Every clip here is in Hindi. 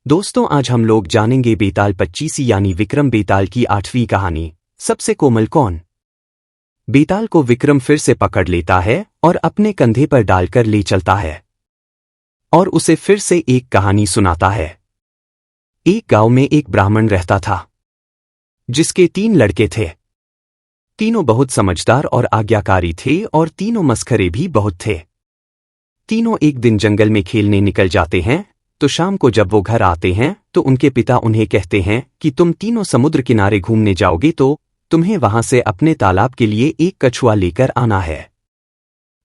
दोस्तों, आज हम लोग जानेंगे बेताल 25 यानी विक्रम बेताल की 8वीं कहानी, सबसे कोमल कौन। बेताल को विक्रम फिर से पकड़ लेता है और अपने कंधे पर डालकर ले चलता है और उसे फिर से एक कहानी सुनाता है। एक गांव में एक ब्राह्मण रहता था जिसके 3 लड़के थे। तीनों बहुत समझदार और आज्ञाकारी थे और तीनों मस्खरे भी बहुत थे। तीनों एक दिन जंगल में खेलने निकल जाते हैं, तो शाम को जब वो घर आते हैं तो उनके पिता उन्हें कहते हैं कि तुम तीनों समुद्र किनारे घूमने जाओगे तो तुम्हें वहां से अपने तालाब के लिए एक कछुआ लेकर आना है।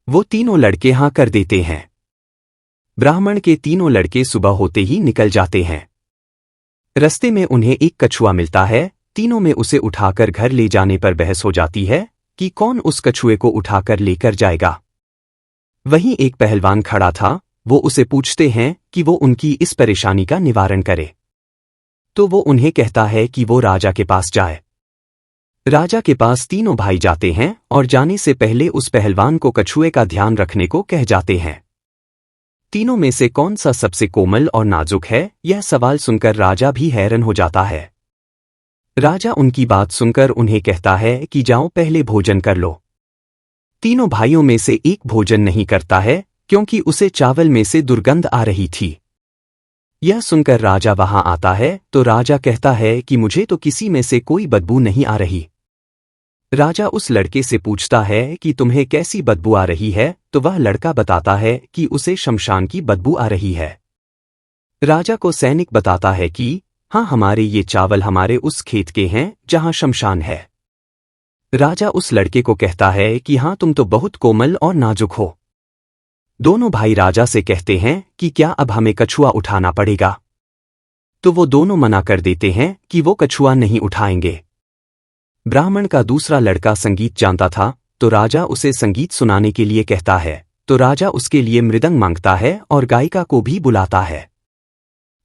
वो तीनों लड़के हां कर देते हैं। ब्राह्मण के तीनों लड़के सुबह होते ही निकल जाते हैं। रस्ते में उन्हें एक कछुआ मिलता है। तीनों में उसे उठाकर घर ले जाने पर बहस हो जाती है कि कौन उस कछुए को उठाकर लेकर जाएगा। वहीं एक पहलवान खड़ा था। वो उसे पूछते हैं कि वो उनकी इस परेशानी का निवारण करे। तो वो उन्हें कहता है कि वो राजा के पास जाए। राजा के पास तीनों भाई जाते हैं और जाने से पहले उस पहलवान को कछुए का ध्यान रखने को कह जाते हैं। तीनों में से कौन सा सबसे कोमल और नाजुक है, यह सवाल सुनकर राजा भी हैरान हो जाता है। राजा उनकी बात सुनकर उन्हें कहता है कि जाओ पहले भोजन कर लो। तीनों भाइयों में से एक भोजन नहीं करता है क्योंकि उसे चावल में से दुर्गंध आ रही थी। यह सुनकर राजा वहां आता है तो राजा कहता है कि मुझे तो किसी में से कोई बदबू नहीं आ रही। राजा उस लड़के से पूछता है कि तुम्हें कैसी बदबू आ रही है, तो वह लड़का बताता है कि उसे शमशान की बदबू आ रही है। राजा को सैनिक बताता है कि हाँ, हमारे ये चावल हमारे उस खेत के हैं जहां शमशान है। राजा उस लड़के को कहता है कि हाँ, तुम तो बहुत कोमल और नाजुक हो। दोनों भाई राजा से कहते हैं कि क्या अब हमें कछुआ उठाना पड़ेगा। तो वो दोनों मना कर देते हैं कि वो कछुआ नहीं उठाएंगे। ब्राह्मण का दूसरा लड़का संगीत जानता था, तो राजा उसे संगीत सुनाने के लिए कहता है। तो राजा उसके लिए मृदंग मांगता है और गायिका को भी बुलाता है।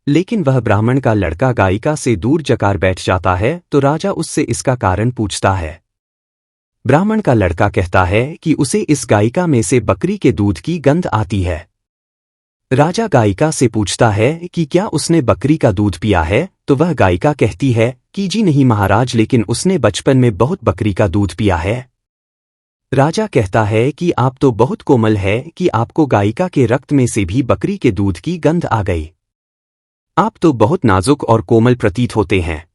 लेकिन वह ब्राह्मण का लड़का गायिका से दूर जकार बैठ जाता है, तो राजा उससे इसका कारण पूछता है। ब्राह्मण का लड़का कहता है कि उसे इस गायिका में से बकरी के दूध की गंध आती है। राजा गायिका से पूछता है कि क्या उसने बकरी का दूध पिया है, तो वह गायिका कहती है कि जी नहीं महाराज, लेकिन उसने बचपन में बहुत बकरी का दूध पिया है। राजा कहता है कि आप तो बहुत कोमल है कि आपको गायिका के रक्त में से भी बकरी के दूध की गंध आ गई। आप तो बहुत नाजुक और कोमल प्रतीत होते हैं।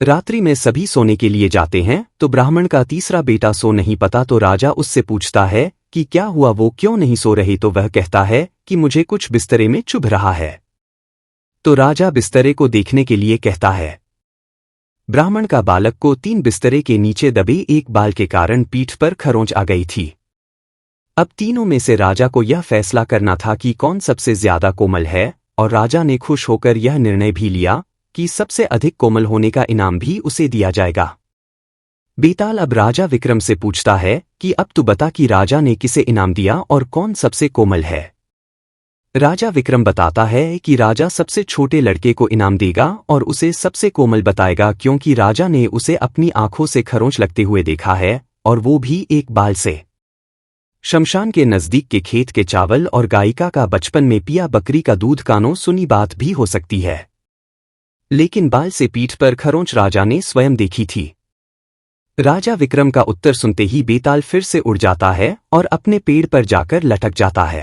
रात्रि में सभी सोने के लिए जाते हैं, तो ब्राह्मण का तीसरा बेटा सो नहीं पाता, तो राजा उससे पूछता है कि क्या हुआ, वो क्यों नहीं सो रही। तो वह कहता है कि मुझे कुछ बिस्तरे में चुभ रहा है। तो राजा बिस्तरे को देखने के लिए कहता है। ब्राह्मण का बालक को 3 बिस्तरे के नीचे दबे एक बाल के कारण पीठ पर खरोंच आ गई थी। अब तीनों में से राजा को यह फैसला करना था कि कौन सबसे ज्यादा कोमल है, और राजा ने खुश होकर यह निर्णय भी लिया कि सबसे अधिक कोमल होने का इनाम भी उसे दिया जाएगा। बेताल अब राजा विक्रम से पूछता है कि अब तू बता कि राजा ने किसे इनाम दिया और कौन सबसे कोमल है। राजा विक्रम बताता है कि राजा सबसे छोटे लड़के को इनाम देगा और उसे सबसे कोमल बताएगा, क्योंकि राजा ने उसे अपनी आंखों से खरोंच लगते हुए देखा है, और वो भी एक बाल से। शमशान के नजदीक के खेत के चावल और गायिका का बचपन में पिया बकरी का दूध कानों सुनी बात भी हो सकती है, लेकिन बाल से पीठ पर खरोंच राजा ने स्वयं देखी थी। राजा विक्रम का उत्तर सुनते ही बेताल फिर से उड़ जाता है और अपने पेड़ पर जाकर लटक जाता है।